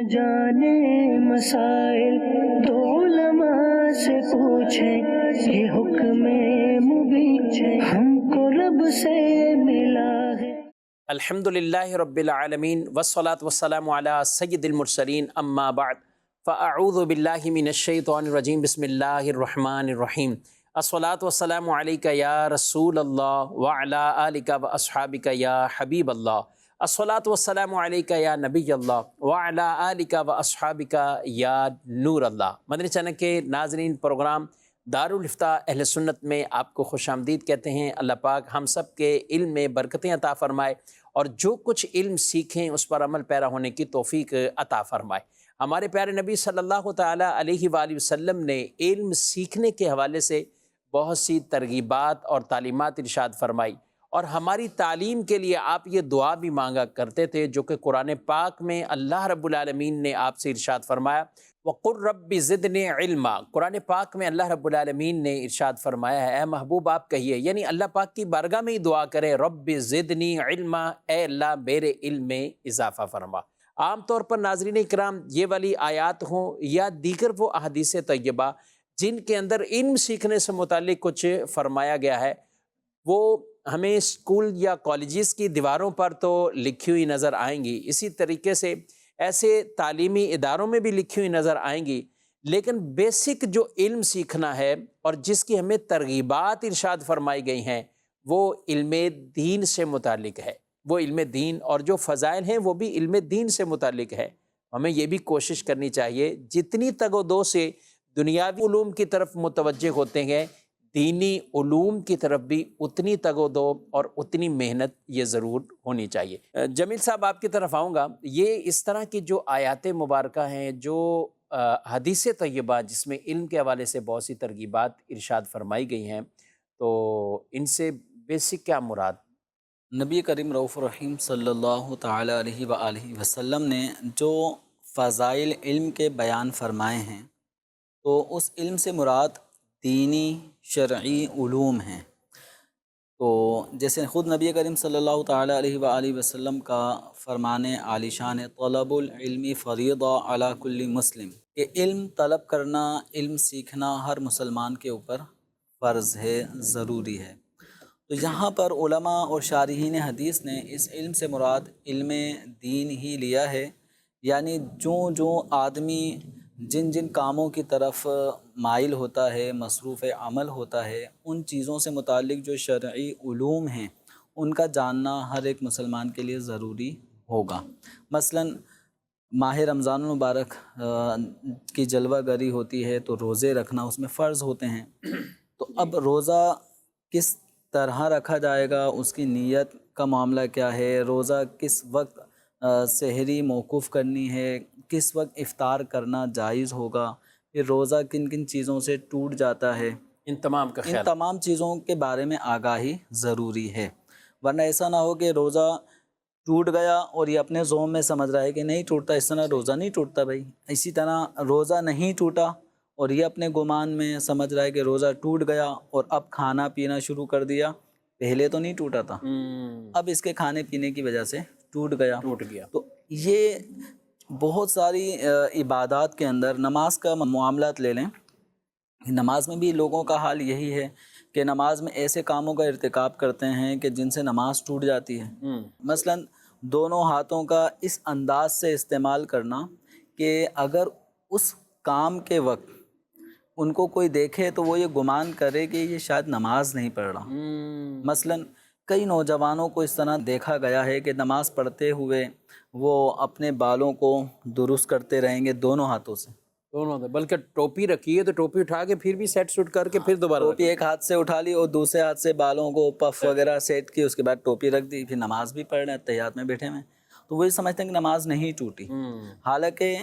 جانے مسائل تو علماء سے پوچھیں، یہ حکم مبین ہم کو رب سے ملا ہے۔ الحمدللہ رب العالمین والصلاة والسلام علی سید المرسلین، اما بعد فاعوذ باللہ من الشیطان الرجیم، بسم اللہ الرحمن الرحیم۔ الصلاة والسلام علیک یا رسول اللہ وعلی آلک واصحابک یا حبیب اللہ۔ الصلاة والسلام علیک یا نبی اللہ وعلی آلک واصحابک یا نور اللہ۔ مدنی چینل کے ناظرین، پروگرام دارالافتاء اہل سنت میں آپ کو خوش آمدید کہتے ہیں۔ اللہ پاک ہم سب کے علم میں برکتیں عطا فرمائے اور جو کچھ علم سیکھیں اس پر عمل پیرا ہونے کی توفیق عطا فرمائے۔ ہمارے پیارے نبی صلی اللہ تعالیٰ علیہ وآلہ وسلم نے علم سیکھنے کے حوالے سے بہت سی ترغیبات اور تعلیمات ارشاد فرمائی، اور ہماری تعلیم کے لیے آپ یہ دعا بھی مانگا کرتے تھے جو کہ قرآن پاک میں اللہ رب العالمین نے آپ سے ارشاد فرمایا، وَقُلْ رَبِّ زِدْنِي عِلْمًا۔ قرآن پاک میں اللہ رب العالمین نے ارشاد فرمایا ہے، اے محبوب آپ کہیے، یعنی اللہ پاک کی بارگاہ میں ہی دعا کرے، رب زدنی علما، اے اللہ میرے علم میں اضافہ فرما۔ عام طور پر ناظرین اکرام، یہ والی آیات ہوں یا دیگر وہ احادیث طیبہ جن کے اندر علم سیکھنے سے متعلق کچھ فرمایا گیا ہے، وہ ہمیں اسکول یا کالجز کی دیواروں پر تو لکھی ہوئی نظر آئیں گی، اسی طریقے سے ایسے تعلیمی اداروں میں بھی لکھی ہوئی نظر آئیں گی، لیکن بیسک جو علم سیکھنا ہے اور جس کی ہمیں ترغیبات ارشاد فرمائی گئی ہیں وہ علم دین سے متعلق ہے۔ وہ علم دین اور جو فضائل ہیں وہ بھی علم دین سے متعلق ہے۔ ہمیں یہ بھی کوشش کرنی چاہیے جتنی تگ و دو سے دنیاوی علوم کی طرف متوجہ ہوتے ہیں، دینی علوم کی طرف بھی اتنی تگ و دو اور اتنی محنت یہ ضرور ہونی چاہیے۔ جمیل صاحب، آپ کی طرف آؤں گا۔ یہ اس طرح کی جو آیات مبارکہ ہیں، جو حدیث طیبہ جس میں علم کے حوالے سے بہت سی ترغیبات ارشاد فرمائی گئی ہیں، تو ان سے بیسک کیا مراد؟ نبی کریم رؤوف الرحیم صلی اللہ تعالیٰ علیہ وآلہ وسلم نے جو فضائل علم کے بیان فرمائے ہیں، تو اس علم سے مراد دینی شرعی علوم ہیں۔ تو جیسے خود نبی کریم صلی اللہ تعالیٰ علیہ وآلہ وسلم کا فرمان عالی شان ہے، طلب العلم فریضہ علی کل مسلم، کہ علم طلب کرنا، علم سیکھنا ہر مسلمان کے اوپر فرض ہے، ضروری ہے۔ تو یہاں پر علماء اور شارحین حدیث نے اس علم سے مراد علم دین ہی لیا ہے، یعنی جو آدمی جن جن کاموں کی طرف مائل ہوتا ہے، مصروف عمل ہوتا ہے، ان چیزوں سے متعلق جو شرعی علوم ہیں ان کا جاننا ہر ایک مسلمان کے لیے ضروری ہوگا۔ مثلا ماہ رمضان المبارک کی جلوہ گری ہوتی ہے تو روزے رکھنا اس میں فرض ہوتے ہیں۔ تو اب روزہ کس طرح رکھا جائے گا، اس کی نیت کا معاملہ کیا ہے، روزہ کس وقت سحری موقوف کرنی ہے، کس وقت افطار کرنا جائز ہوگا، پھر روزہ کن کن چیزوں سے ٹوٹ جاتا ہے، ان تمام چیزوں کے بارے میں آگاہی ضروری ہے۔ ورنہ ایسا نہ ہو کہ روزہ ٹوٹ گیا اور یہ اپنے ذوم میں سمجھ رہا ہے کہ نہیں ٹوٹتا، اس طرح روزہ نہیں ٹوٹتا بھائی۔ اسی طرح روزہ نہیں ٹوٹا اور یہ اپنے گمان میں سمجھ رہا ہے کہ روزہ ٹوٹ گیا اور اب کھانا پینا شروع کر دیا، پہلے تو نہیں ٹوٹا تھا، اب اس کے کھانے پینے کی وجہ سے ٹوٹ گیا۔ تو یہ بہت ساری عبادات کے اندر، نماز کا معاملات لے لیں، نماز میں بھی لوگوں کا حال یہی ہے کہ نماز میں ایسے کاموں کا ارتکاب کرتے ہیں کہ جن سے نماز ٹوٹ جاتی ہے۔ مثلا دونوں ہاتھوں کا اس انداز سے استعمال کرنا کہ اگر اس کام کے وقت ان کو کوئی دیکھے تو وہ یہ گمان کرے کہ یہ شاید نماز نہیں پڑھ رہا۔ مثلا کئی نوجوانوں کو اس طرح دیکھا گیا ہے کہ نماز پڑھتے ہوئے وہ اپنے بالوں کو درست کرتے رہیں گے دونوں ہاتھوں سے، بلکہ ٹوپی رکھی ہے تو ٹوپی اٹھا کے پھر بھی سیٹ سوٹ کر کے پھر دوبارہ ٹوپی ایک ہاتھ سے اٹھا لی اور دوسرے ہاتھ سے بالوں کو پف وغیرہ سیٹ کی، اس کے بعد ٹوپی رکھ دی، پھر نماز بھی پڑھ رہے ہیں، تحیات میں بیٹھے ہوئے، تو وہی سمجھتے ہیں کہ نماز نہیں ٹوٹی۔ حالانکہ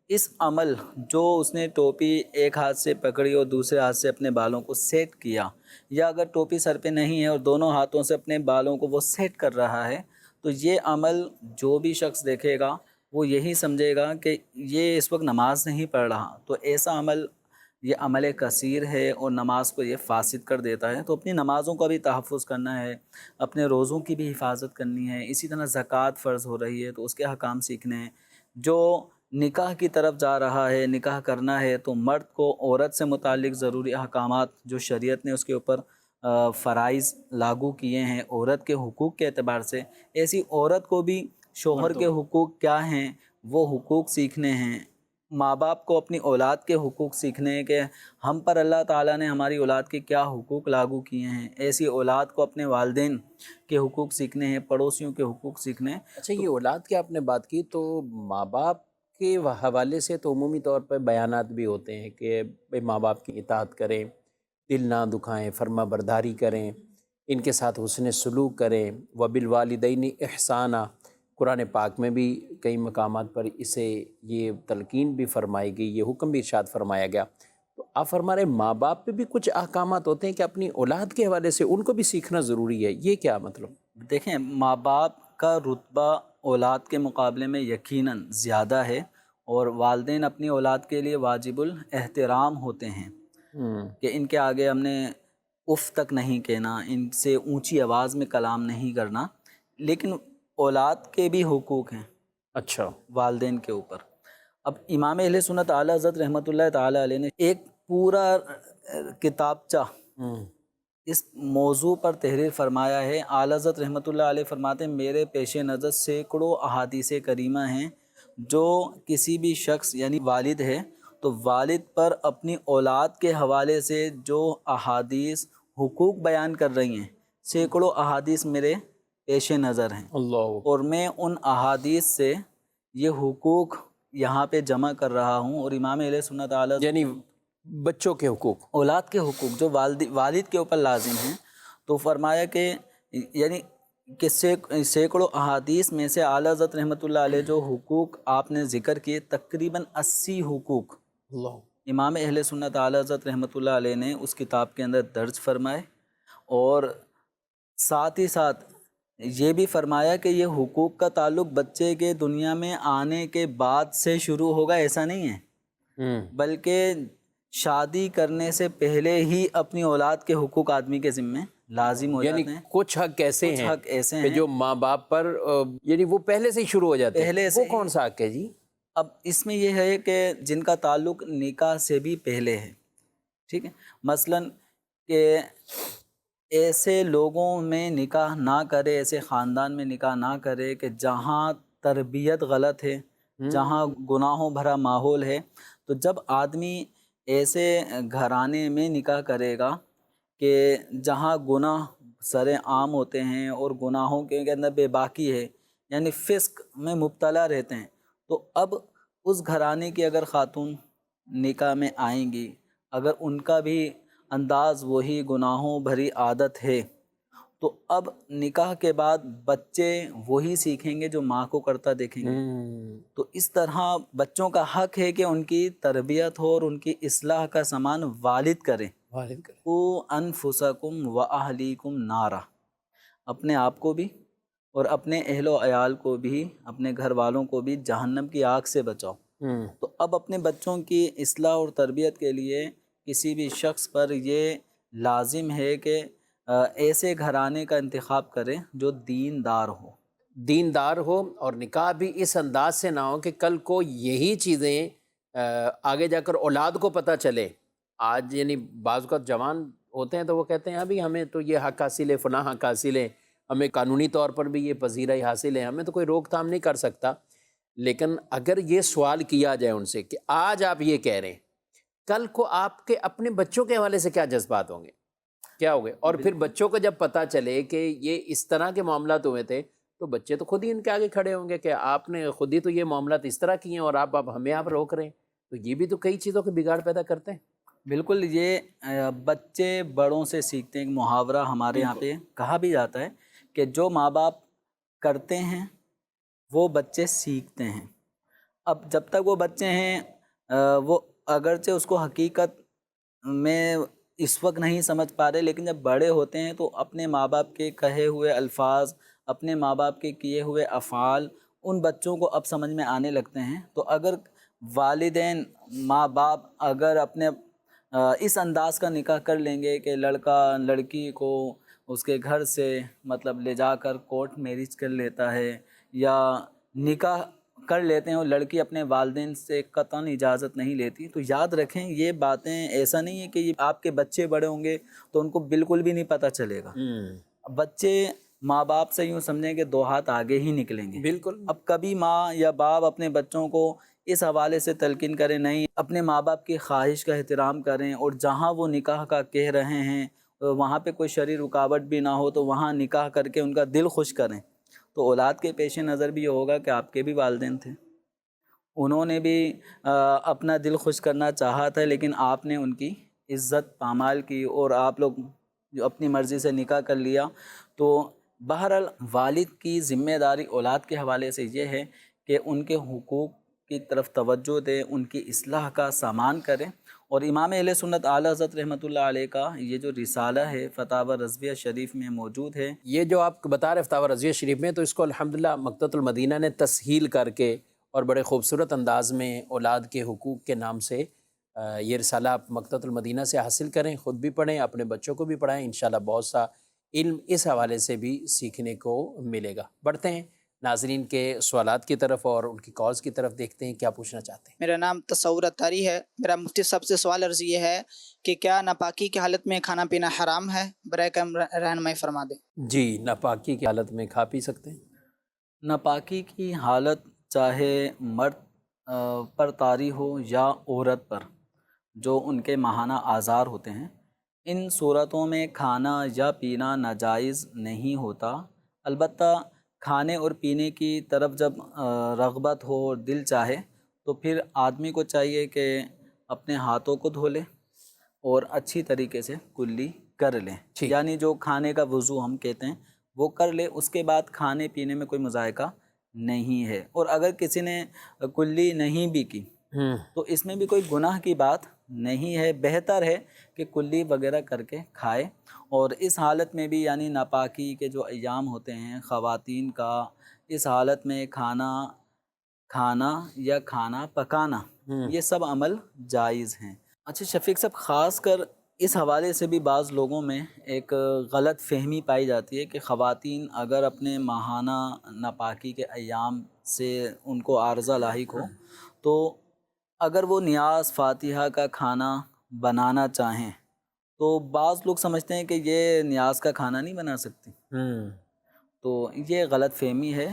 اس عمل جو اس نے ٹوپی ایک ہاتھ سے پکڑی اور دوسرے ہاتھ سے اپنے بالوں کو سیٹ کیا، یا اگر ٹوپی سر پہ نہیں ہے اور دونوں ہاتھوں سے اپنے بالوں کو وہ سیٹ کر رہا ہے، تو یہ عمل جو بھی شخص دیکھے گا وہ یہی سمجھے گا کہ یہ اس وقت نماز نہیں پڑھ رہا۔ تو ایسا عمل یہ عمل کثیر ہے اور نماز کو یہ فاسد کر دیتا ہے۔ تو اپنی نمازوں کا بھی تحفظ کرنا ہے، اپنے روزوں کی بھی حفاظت کرنی ہے، اسی طرح زکوٰۃ فرض ہو رہی ہے تو اس کے احکام سیکھنے ہیں۔ جو نکاح کی طرف جا رہا ہے، نکاح کرنا ہے، تو مرد کو عورت سے متعلق ضروری احکامات جو شریعت نے اس کے اوپر فرائض لاگو کیے ہیں عورت کے حقوق کے اعتبار سے، ایسی عورت کو بھی شوہر کے حقوق کیا ہیں وہ حقوق سیکھنے ہیں۔ ماں باپ کو اپنی اولاد کے حقوق سیکھنے ہیں کہ ہم پر اللہ تعالیٰ نے ہماری اولاد کے کیا حقوق لاگو کیے ہیں، ایسی اولاد کو اپنے والدین کے حقوق سیکھنے ہیں، پڑوسیوں کے حقوق سیکھنے ہیں۔ اچھا، یہ اولاد کی آپ نے بات کی تو ماں باپ کے حوالے سے تو عمومی طور پر بیانات بھی ہوتے ہیں کہ بھئی ماں باپ کی اطاعت کریں، دل نہ دکھائیں، فرما برداری کریں، ان کے ساتھ حسن سلوک کریں، وبالوالدین احسانا، قرآن پاک میں بھی کئی مقامات پر اسے یہ تلقین بھی فرمائی گئی، یہ حکم بھی ارشاد فرمایا گیا۔ تو آپ فرما رہے ماں باپ پہ بھی کچھ احکامات ہوتے ہیں کہ اپنی اولاد کے حوالے سے ان کو بھی سیکھنا ضروری ہے، یہ کیا مطلب؟ دیکھیں، ماں باپ کا رتبہ اولاد کے مقابلے میں یقیناً زیادہ ہے، اور والدین اپنی اولاد کے لیے واجب الاحترام ہوتے ہیں کہ ان کے آگے ہم نے اف تک نہیں کہنا، ان سے اونچی آواز میں کلام نہیں کرنا، لیکن اولاد کے بھی حقوق ہیں اچھا، والدین کے اوپر۔ اب امام اہل سنت اعلیٰ حضرت رحمۃ اللہ تعالیٰ علیہ نے ایک پورا کتابچہ اس موضوع پر تحریر فرمایا ہے۔ اعلیٰ حضرت رحمۃ اللہ علیہ فرماتے ہیں میرے پیش نظر سینکڑوں احادیث کریمہ ہیں جو کسی بھی شخص یعنی والد ہے تو والد پر اپنی اولاد کے حوالے سے جو احادیث حقوق بیان کر رہی ہیں، سینکڑوں احادیث میرے پیش نظر ہیں، اللہ، اور میں ان احادیث سے یہ حقوق یہاں پہ جمع کر رہا ہوں۔ اور امام اہل سنت اعلیٰ یعنی بچوں کے حقوق، اولاد کے حقوق جو والد کے اوپر لازم ہیں، تو فرمایا کہ یعنی کہ سینکڑوں احادیث میں سے اعلیٰ حضرت رحمۃ اللہ علیہ جو حقوق آپ نے ذکر کیے، تقریباً 80 حقوق اللہ، امام اہل سنت اعلیٰ حضرت رحمۃ اللہ علیہ نے اس کتاب کے اندر درج فرمائے، اور ساتھ ہی ساتھ یہ بھی فرمایا کہ یہ حقوق کا تعلق بچے کے دنیا میں آنے کے بعد سے شروع ہوگا، ایسا نہیں ہے، بلکہ شادی کرنے سے پہلے ہی اپنی اولاد کے حقوق آدمی کے ذمے لازم ہو یعنی جاتے ہیں۔ کچھ حق ایسے کچھ ہیں حق ایسے کہ ہیں جو ماں باپ پر یعنی وہ پہلے سے ہی شروع ہو جاتے ہیں، پہلے سے وہ کون سا حق ہے جی؟ اب اس میں یہ ہے کہ جن کا تعلق نکاح سے بھی پہلے ہے، ٹھیک ہے، مثلاً کہ ایسے لوگوں میں نکاح نہ کرے، ایسے خاندان میں نکاح نہ کرے کہ جہاں تربیت غلط ہے، جہاں گناہوں بھرا ماحول ہے۔ تو جب آدمی ایسے گھرانے میں نکاح کرے گا کہ جہاں گناہ سر عام ہوتے ہیں اور گناہوں کے اندر بے باکی ہے، یعنی فسق میں مبتلا رہتے ہیں، تو اب اس گھرانے کی اگر خاتون نکاح میں آئیں گی، اگر ان کا بھی انداز وہی گناہوں بھری عادت ہے، تو اب نکاح کے بعد بچے وہی سیکھیں گے جو ماں کو کرتا دیکھیں گے۔ تو اس طرح بچوں کا حق ہے کہ ان کی تربیت ہو اور ان کی اصلاح کا سامان والد کریں۔ قُوا أَنفُسَكُمْ وَأَهْلِيكُمْ نَارًا، اپنے آپ کو بھی اور اپنے اہل و عیال کو بھی، اپنے گھر والوں کو بھی جہنم کی آگ سے بچاؤ۔ تو اب اپنے بچوں کی اصلاح اور تربیت کے لیے کسی بھی شخص پر یہ لازم ہے کہ ایسے گھرانے کا انتخاب کرے جو دیندار ہو، اور نکاح بھی اس انداز سے نہ ہو کہ کل کو یہی چیزیں آگے جا کر اولاد کو پتہ چلے۔ آج یعنی بعض اوقات جوان ہوتے ہیں تو وہ کہتے ہیں ابھی ہمیں تو یہ حق حاصل ہے، فلاں حق حاصل ہے، ہمیں قانونی طور پر بھی یہ پذیرائی حاصل ہے، ہمیں تو کوئی روک تھام نہیں کر سکتا۔ لیکن اگر یہ سوال کیا جائے ان سے کہ آج آپ یہ کہہ رہے ہیں، کل کو آپ کے اپنے بچوں کے حوالے سے کیا جذبات ہوں گے، کیا ہوگے؟ اور پھر بچوں کو جب پتہ چلے کہ یہ اس طرح کے معاملات ہوئے تھے تو بچے تو خود ہی ان کے آگے کھڑے ہوں گے کہ آپ نے خود ہی تو یہ معاملات اس طرح کیے ہیں اور آپ ہمیں روک رہے ہیں۔ تو یہ بھی تو کئی چیزوں کے بگاڑ پیدا کرتے ہیں۔ بالکل، یہ بچے بڑوں سے سیکھتے ہیں۔ ایک محاورہ ہمارے یہاں پہ کہا بھی جاتا ہے کہ جو ماں باپ کرتے ہیں وہ بچے سیکھتے ہیں۔ اب جب تک وہ بچے ہیں وہ اگرچہ اس کو حقیقت میں اس وقت نہیں سمجھ پا رہے، لیکن جب بڑے ہوتے ہیں تو اپنے ماں باپ کے کہے ہوئے الفاظ، اپنے ماں باپ کے کیے ہوئے افعال ان بچوں کو اب سمجھ میں آنے لگتے ہیں۔ تو اگر والدین، ماں باپ اگر اپنے اس انداز کا نکاح کر لیں گے کہ لڑکا لڑکی کو اس کے گھر سے مطلب لے جا کر کورٹ میرج کر لیتا ہے، یا نکاح کر لیتے ہیں اور لڑکی اپنے والدین سے قطعاً اجازت نہیں لیتی، تو یاد رکھیں یہ باتیں ایسا نہیں ہے کہ یہ آپ کے بچے بڑے ہوں گے تو ان کو بالکل بھی نہیں پتہ چلے گا۔ بچے ماں باپ سے یوں سمجھیں کہ 2 ہاتھ آگے ہی نکلیں گے۔ بالکل۔ اب کبھی ماں یا باپ اپنے بچوں کو اس حوالے سے تلقین کریں، نہیں اپنے ماں باپ کی خواہش کا احترام کریں، اور جہاں وہ نکاح کا کہہ رہے ہیں وہاں پہ کوئی شرعی رکاوٹ بھی نہ ہو تو وہاں نکاح کر کے ان کا دل خوش کریں۔ تو اولاد کے پیش نظر بھی یہ ہوگا کہ آپ کے بھی والدین تھے، انہوں نے بھی اپنا دل خوش کرنا چاہا تھا، لیکن آپ نے ان کی عزت پامال کی اور آپ لوگ جو اپنی مرضی سے نکاح کر لیا۔ تو بہرحال والد کی ذمہ داری اولاد کے حوالے سے یہ ہے کہ ان کے حقوق کی طرف توجہ دیں، ان کی اصلاح کا سامان کریں۔ اور امام اہل سنت اعلیٰ حضرت رحمۃ اللہ علیہ کا یہ جو رسالہ ہے فتاوی رضویہ شریف میں موجود ہے، یہ جو آپ بتا رہے فتاوی رضویہ شریف میں، تو اس کو الحمدللہ مکتبۃ المدینہ نے تسہیل کر کے اور بڑے خوبصورت انداز میں اولاد کے حقوق کے نام سے یہ رسالہ آپ مکتبۃ المدینہ سے حاصل کریں، خود بھی پڑھیں، اپنے بچوں کو بھی پڑھائیں، انشاءاللہ بہت سا علم اس حوالے سے بھی سیکھنے کو ملے گا۔ بڑھتے ہیں ناظرین کے سوالات کی طرف اور ان کی کالز کی طرف، دیکھتے ہیں کیا پوچھنا چاہتے ہیں۔ میرا نام تصور اتاری ہے۔ میرا مفتی صاحب سے سوال عرض یہ ہے کہ کیا ناپاکی کی حالت میں کھانا پینا حرام ہے؟ برائے کرم رہنمائی فرما دیں۔ جی، ناپاکی کی حالت میں کھا پی سکتے ہیں؟ ناپاکی کی حالت چاہے مرد پر طاری ہو یا عورت پر، جو ان کے ماہانہ آزار ہوتے ہیں، ان صورتوں میں کھانا یا پینا ناجائز نہیں ہوتا۔ البتہ کھانے اور پینے کی طرف جب رغبت ہو اور دل چاہے تو پھر آدمی کو چاہیے کہ اپنے ہاتھوں کو دھو لے اور اچھی طریقے سے کلی کر لیں، یعنی جو کھانے کا وضو ہم کہتے ہیں وہ کر لے، اس کے بعد کھانے پینے میں کوئی مذائقہ نہیں ہے۔ اور اگر کسی نے کلی نہیں بھی کی تو اس میں بھی کوئی گناہ کی بات نہیں ہے، بہتر ہے کہ کلی وغیرہ کر کے کھائے۔ اور اس حالت میں بھی یعنی ناپاکی کے جو ایام ہوتے ہیں خواتین کا، اس حالت میں کھانا یا کھانا پکانا یہ سب عمل جائز ہیں۔ اچھا شفیق صاحب، خاص کر اس حوالے سے بھی بعض لوگوں میں ایک غلط فہمی پائی جاتی ہے کہ خواتین اگر اپنے ماہانہ ناپاکی کے ایام سے ان کو عارضہ لاحق ہو تو اگر وہ نیاز فاتحہ کا کھانا بنانا چاہیں تو بعض لوگ سمجھتے ہیں کہ یہ نیاز کا کھانا نہیں بنا سکتی، تو یہ غلط فہمی ہے۔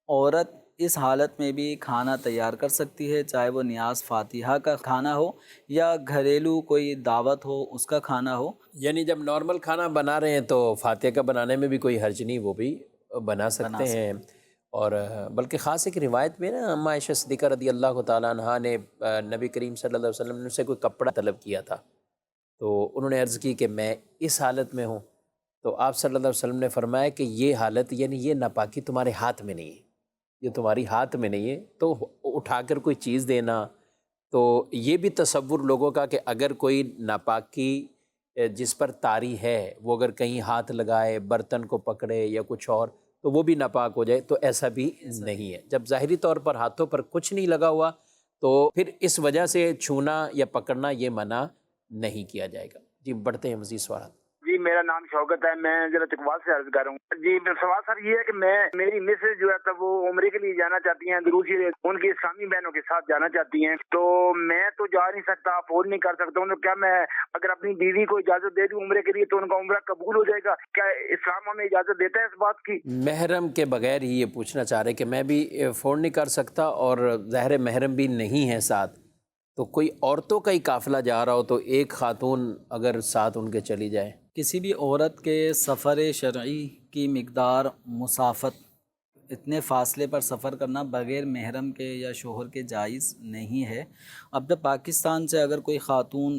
عورت اس حالت میں بھی کھانا تیار کر سکتی ہے، چاہے وہ نیاز فاتحہ کا کھانا ہو یا گھریلو کوئی دعوت ہو اس کا کھانا ہو۔ یعنی جب نارمل کھانا بنا رہے ہیں تو فاتحہ کا بنانے میں بھی کوئی حرج نہیں، وہ بھی بنا سکتے ہیں۔ اور بلکہ خاص ایک روایت میں نا اماں عائشہ صدیقہ رضی اللہ تعالیٰ عنہا نے نبی کریم صلی اللہ علیہ وسلم نے سے کوئی کپڑا طلب کیا تھا، تو انہوں نے عرض کی کہ میں اس حالت میں ہوں، تو آپ صلی اللہ علیہ وسلم نے فرمایا کہ یہ حالت یعنی یہ ناپاکی تمہارے ہاتھ میں نہیں ہے، یہ تمہاری ہاتھ میں نہیں ہے، تو اٹھا کر کوئی چیز دینا۔ تو یہ بھی تصور لوگوں کا کہ اگر کوئی ناپاکی جس پر طاری ہے وہ اگر کہیں ہاتھ لگائے، برتن کو پکڑے یا کچھ اور، تو وہ بھی ناپاک ہو جائے، تو ایسا بھی نہیں ہے۔ جب ظاہری طور پر ہاتھوں پر کچھ نہیں لگا ہوا تو پھر اس وجہ سے چھونا یا پکڑنا یہ منع نہیں کیا جائے گا۔ جی بڑھتے ہیں مزید سوالات۔ جی میرا نام شوکت ہے، میں ضلع اقبال سے عرض کر رہا ہوں۔ جی سوال سر یہ ہے کہ میری مسز جو ہے وہ عمرے کے لیے جانا چاہتی ہیں، دروشی ان کی اسلامی بہنوں کے ساتھ جانا چاہتی ہیں، تو میں تو جا نہیں سکتا، افورڈ نہیں کر سکتا ہوں، تو کیا میں اگر اپنی بیوی کو اجازت دے دوں عمرے کے لیے تو ان کا عمرہ قبول ہو جائے گا؟ کیا اسلام ہمیں اجازت دیتا ہے اس بات کی؟ محرم کے بغیر ہی یہ پوچھنا چاہ رہے کہ میں بھی افورڈ نہیں کر سکتا اور ظاہر محرم بھی نہیں ہے ساتھ، تو کوئی عورتوں کا ہی قافلہ جا رہا ہو تو ایک خاتون اگر ساتھ ان کے چلی جائے؟ کسی بھی عورت کے سفر شرعی کی مقدار مسافت، اتنے فاصلے پر سفر کرنا بغیر محرم کے یا شوہر کے جائز نہیں ہے۔ اب جب پاکستان سے اگر کوئی خاتون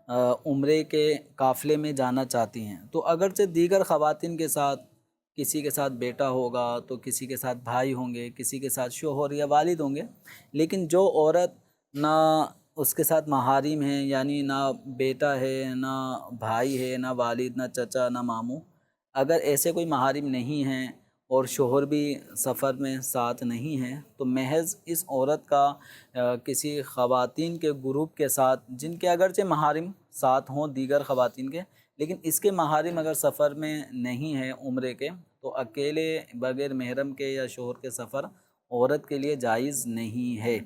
عمرے کے قافلے میں جانا چاہتی ہیں تو اگرچہ دیگر خواتین کے ساتھ، کسی کے ساتھ بیٹا ہوگا تو کسی کے ساتھ بھائی ہوں گے، کسی کے ساتھ شوہر یا والد ہوں گے، لیکن جو عورت نہ اس کے ساتھ محارم ہیں، یعنی نہ بیٹا ہے، نہ بھائی ہے، نہ والد، نہ چچا، نہ ماموں، اگر ایسے کوئی محارم نہیں ہیں اور شوہر بھی سفر میں ساتھ نہیں ہیں تو محض اس عورت کا کسی خواتین کے گروپ کے ساتھ، جن کے اگرچہ محارم ساتھ ہوں دیگر خواتین کے، لیکن اس کے محارم اگر سفر میں نہیں ہیں عمرے کے، تو اکیلے بغیر محرم کے یا شوہر کے سفر عورت کے لیے جائز نہیں ہے۔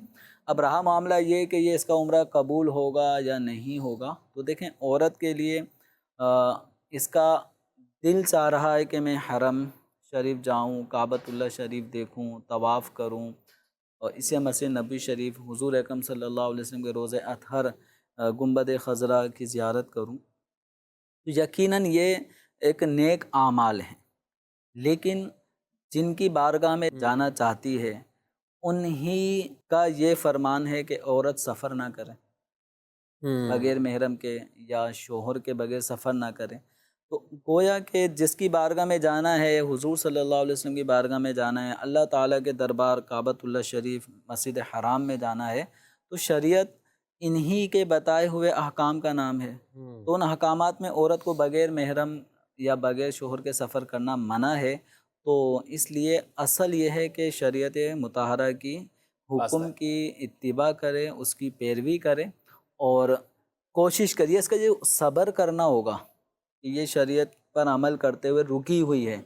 اب رہا معاملہ یہ کہ یہ اس کا عمرہ قبول ہوگا یا نہیں ہوگا، تو دیکھیں عورت کے لیے اس کا دل چاہ رہا ہے کہ میں حرم شریف جاؤں، کعبۃ اللہ شریف دیکھوں، طواف کروں، اور اسی مسجد نبی شریف، حضور اکرم صلی اللہ علیہ وسلم کے روضہ اطہر، گنبد خضرا کی زیارت کروں، تو یقیناً یہ ایک نیک اعمال ہیں، لیکن جن کی بارگاہ میں جانا چاہتی ہے انہی کا یہ فرمان ہے کہ عورت سفر نہ کرے، بغیر محرم کے یا شوہر کے بغیر سفر نہ کرے۔ تو گویا کہ جس کی بارگاہ میں جانا ہے، حضور صلی اللہ علیہ وسلم کی بارگاہ میں جانا ہے، اللہ تعالیٰ کے دربار کعبۃ اللہ شریف، مسجد حرام میں جانا ہے، تو شریعت انہی کے بتائے ہوئے احکام کا نام ہے۔ تو ان احکامات میں عورت کو بغیر محرم یا بغیر شوہر کے سفر کرنا منع ہے، تو اس لیے اصل یہ ہے کہ شریعت مطہرہ کی حکم کی اتباع کرے، اس کی پیروی کرے، اور کوشش کریے، اس کا جو صبر کرنا ہوگا کہ یہ شریعت پر عمل کرتے ہوئے رکی ہوئی ہے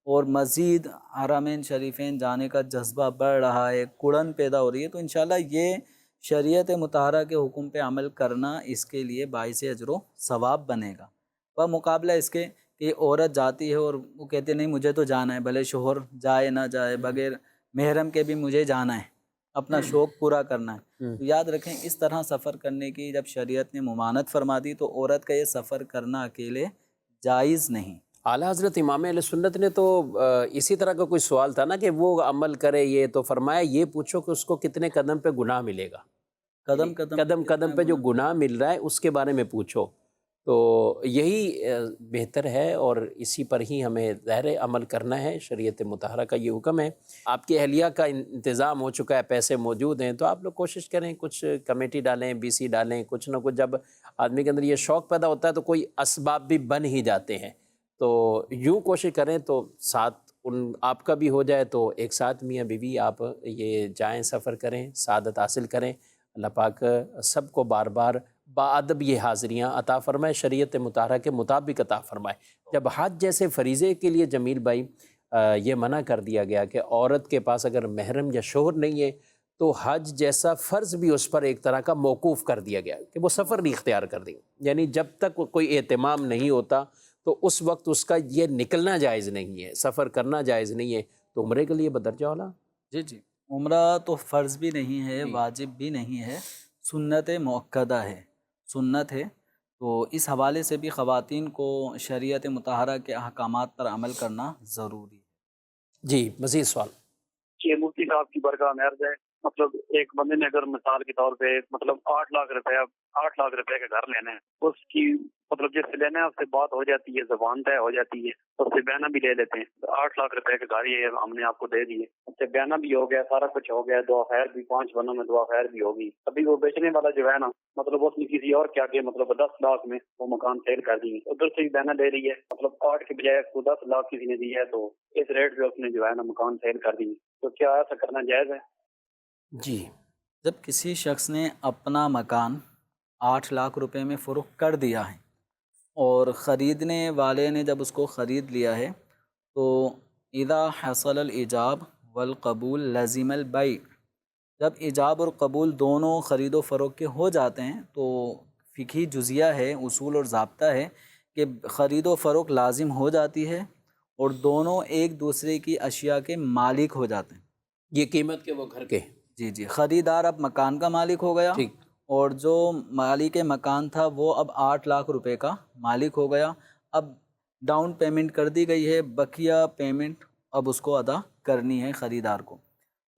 اور مزید حرمین شریفین جانے کا جذبہ بڑھ رہا ہے، کڑن پیدا ہو رہی ہے، تو انشاءاللہ یہ شریعت مطہرہ کے حکم پہ عمل کرنا اس کے لیے باعث اجر و ثواب بنے گا۔ بمقابلہ اس کے کہ عورت جاتی ہے اور وہ کہتے نہیں مجھے تو جانا ہے، بھلے شوہر جائے نہ جائے، بغیر محرم کے بھی مجھے جانا ہے، اپنا شوق پورا کرنا ہے۔ تو یاد رکھیں اس طرح سفر کرنے کی جب شریعت نے ممانعت فرما دی تو عورت کا یہ سفر کرنا اکیلے جائز نہیں۔ اعلیٰ حضرت امام اہل سنت نے تو اسی طرح کا کوئی سوال تھا نا کہ وہ عمل کرے، یہ تو فرمایا یہ پوچھو کہ اس کو کتنے قدم پہ گناہ ملے گا، قدم قدم پہ جو گناہ مل رہا ہے اس کے بارے میں پوچھو، تو یہی بہتر ہے، اور اسی پر ہی ہمیں ظاہر عمل کرنا ہے۔ شریعت مطہرہ کا یہ حکم ہے۔ آپ کی اہلیہ کا انتظام ہو چکا ہے، پیسے موجود ہیں، تو آپ لوگ کوشش کریں، کچھ کمیٹی ڈالیں، بی سی ڈالیں، کچھ نہ کچھ۔ جب آدمی کے اندر یہ شوق پیدا ہوتا ہے تو کوئی اسباب بھی بن ہی جاتے ہیں، تو یوں کوشش کریں تو ساتھ آپ کا بھی ہو جائے، تو ایک ساتھ میاں بیوی آپ یہ جائیں، سفر کریں، سعادت حاصل کریں۔ اللہ پاک سب کو بار بار باادب یہ حاضریاں عطا فرمائے، شریعت مطہرہ کے مطابق عطا فرمائے۔ جب حج جیسے فریضے کے لیے جمیل بھائی یہ منع کر دیا گیا کہ عورت کے پاس اگر محرم یا شوہر نہیں ہے تو حج جیسا فرض بھی اس پر ایک طرح کا موقوف کر دیا گیا کہ وہ سفر نہیں اختیار کر دیں، یعنی جب تک کوئی اہتمام نہیں ہوتا تو اس وقت اس کا یہ نکلنا جائز نہیں ہے، سفر کرنا جائز نہیں ہے۔ تو عمرے کے لیے بدرجہ والا جی عمرہ تو فرض بھی نہیں ہے، واجب بھی نہیں ہے، سنت مؤکدہ ہے، سنت ہے۔ تو اس حوالے سے بھی خواتین کو شریعت مطہرہ کے احکامات پر عمل کرنا ضروری ہے۔ جی مزید سوال۔ کہ مفتی صاحب کی برگاہ میں عرض ہے، مطلب ایک بندے نے اگر مثال کے طور پہ مطلب 8 لاکھ روپے کا گھر لینا ہے، اس کی مطلب جس سے لینا ہے اس سے بات ہو جاتی ہے، زبان طے ہو جاتی ہے، اس سے بیانہ بھی لے لیتے ہیں۔ 8 لاکھ روپے کا گھر یہ ہم نے آپ کو دے دیے، اس سے بیانہ بھی ہو گیا، سارا کچھ ہو گیا، دعا خیر بھی 5 بنوں میں دعا خیر بھی ہوگی۔ ابھی وہ بیچنے والا جو ہے نا، مطلب اس نے کسی اور کیا کہ مطلب 10 لاکھ میں وہ مکان سیل کر دی، ادھر سے بھی بیانہ دے رہی ہے، مطلب 8 کے بجائے اس کو 10 لاکھ کسی نے دی ہے، تو اس ریٹ پہ اس نے جو ہے نا مکان سیل کر دی، تو کیا ایسا کرنا جائز ہے؟ جی، جب کسی شخص نے اپنا مکان 8 لاکھ روپے میں فروخت کر دیا ہے اور خریدنے والے نے جب اس کو خرید لیا ہے، تو اذا حصل الایجاب والقبول لزم البیع، جب ایجاب اور قبول دونوں خرید و فروخت کے ہو جاتے ہیں تو فقہی جزیہ ہے، اصول اور ضابطہ ہے کہ خرید و فروخت لازم ہو جاتی ہے اور دونوں ایک دوسرے کی اشیاء کے مالک ہو جاتے ہیں۔ یہ قیمت کے وہ گھر کے جی خریدار اب مکان کا مالک ہو گیا، ٹھیک، اور جو مالک مکان تھا وہ اب 8 لاکھ روپے کا مالک ہو گیا۔ اب ڈاؤن پیمنٹ کر دی گئی ہے، بقیہ پیمنٹ اب اس کو ادا کرنی ہے خریدار کو۔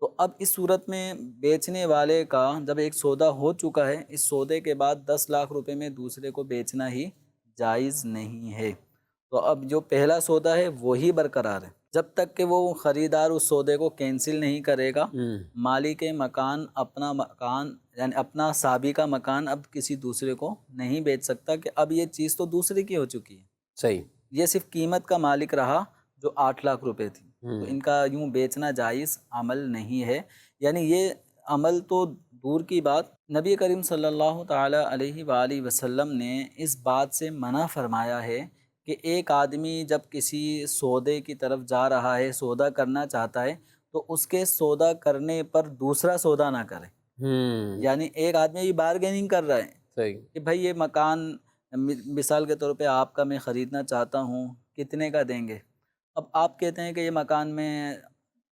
تو اب اس صورت میں بیچنے والے کا جب ایک سودا ہو چکا ہے، اس سودے کے بعد 10 لاکھ روپے میں دوسرے کو بیچنا ہی جائز نہیں ہے۔ تو اب جو پہلا سودا ہے وہی برقرار ہے، جب تک کہ وہ خریدار اس سودے کو کینسل نہیں کرے گا، مالک مکان اپنا مکان یعنی اپنا سابقہ مکان اب کسی دوسرے کو نہیں بیچ سکتا کہ اب یہ چیز تو دوسرے کی ہو چکی ہے۔ صحیح، یہ صرف قیمت کا مالک رہا جو 8 لاکھ روپے تھی، تو ان کا یوں بیچنا جائز عمل نہیں ہے۔ یعنی یہ عمل تو دور کی بات، نبی کریم صلی اللہ تعالی علیہ وآلہ وسلم نے اس بات سے منع فرمایا ہے کہ ایک آدمی جب کسی سودے کی طرف جا رہا ہے، سودا کرنا چاہتا ہے، تو اس کے سودا کرنے پر دوسرا سودا نہ کرے. یعنی ایک آدمی یہ بارگیننگ کر رہا ہے صحیح. کہ بھائی یہ مکان مثال کے طور پہ آپ کا میں خریدنا چاہتا ہوں، کتنے کا دیں گے؟ اب آپ کہتے ہیں کہ یہ مکان میں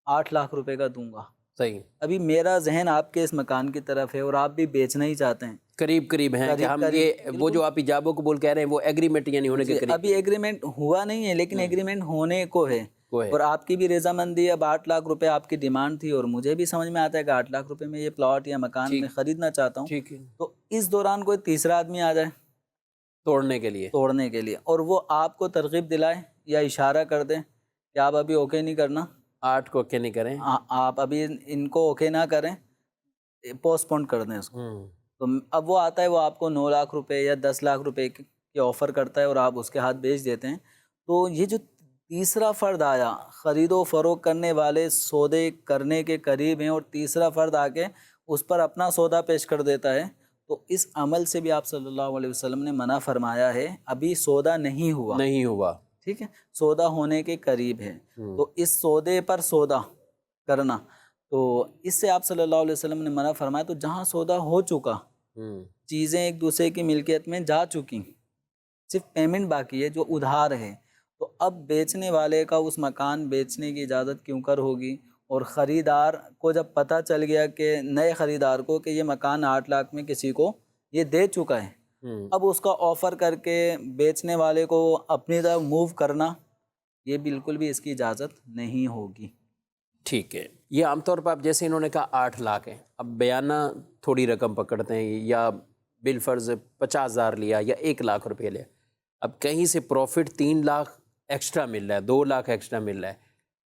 8 لاکھ روپے کا دوں گا. صحیح. ابھی میرا ذہن آپ کے اس مکان کی طرف ہے اور آپ بھی بیچنا ہی چاہتے ہیں، قریب ہیں کہ ہم یہ وہ جو آپ ایجاب و قبول کہہ رہے ہیں وہ ایگریمنٹ یعنی ہونے کے قریب. ابھی ایگریمنٹ ہوا نہیں ہے لیکن ایگریمنٹ ہونے کو ہے اور آپ کی بھی رضامندی. اب 8 لاکھ روپے آپ کی ڈیمانڈ تھی اور مجھے بھی سمجھ میں آتا ہے کہ 8 لاکھ روپے میں یہ پلاٹ یا مکان میں خریدنا چاہتا ہوں. ٹھیک ہے. تو اس دوران کوئی تیسرا آدمی آ جائے توڑنے کے لیے اور وہ آپ کو ترغیب دلائے یا اشارہ کر دیں کہ آپ ابھی اوکے نہیں کرنا، 8 کو اوکے نہیں کریں، آپ ابھی ان کو اوکے نہ کریں، پوسٹ پون کر دیں اس کو. تو اب وہ آتا ہے، وہ آپ کو 9 لاکھ روپے یا 10 لاکھ روپے کی آفر کرتا ہے اور آپ اس کے ہاتھ بیچ دیتے ہیں. تو یہ جو تیسرا فرد آیا، خرید و فروخت کرنے والے سودے کرنے کے قریب ہیں اور تیسرا فرد آ کے اس پر اپنا سودا پیش کر دیتا ہے، تو اس عمل سے بھی آپ صلی اللہ علیہ وسلم نے منع فرمایا ہے. ابھی سودا نہیں ہوا، ٹھیک ہے، سودا ہونے کے قریب ہے. تو اس سودے پر سودا کرنا، تو اس سے آپ صلی اللہ علیہ وسلم نے منع فرمایا. تو جہاں سودا ہو چکا، چیزیں ایک دوسرے کی ملکیت میں جا چکی، صرف پیمنٹ باقی ہے جو ادھار ہے، تو اب بیچنے والے کا اس مکان بیچنے کی اجازت کیوں کر ہوگی؟ اور خریدار کو جب پتہ چل گیا کہ نئے خریدار کو کہ یہ مکان 8 لاکھ میں کسی کو یہ دے چکا ہے، اب اس کا آفر کر کے بیچنے والے کو اپنی طرف موو کرنا، یہ بالکل بھی اس کی اجازت نہیں ہوگی. ٹھیک ہے. یہ عام طور پر اب جیسے انہوں نے کہا 8 لاکھ ہے، اب بیانہ تھوڑی رقم پکڑتے ہیں یا بالفرض 50,000 لیا یا 1 لاکھ روپے لیا، اب کہیں سے پروفٹ 3 لاکھ ایکسٹرا مل رہا ہے، 2 لاکھ ایکسٹرا مل رہا ہے.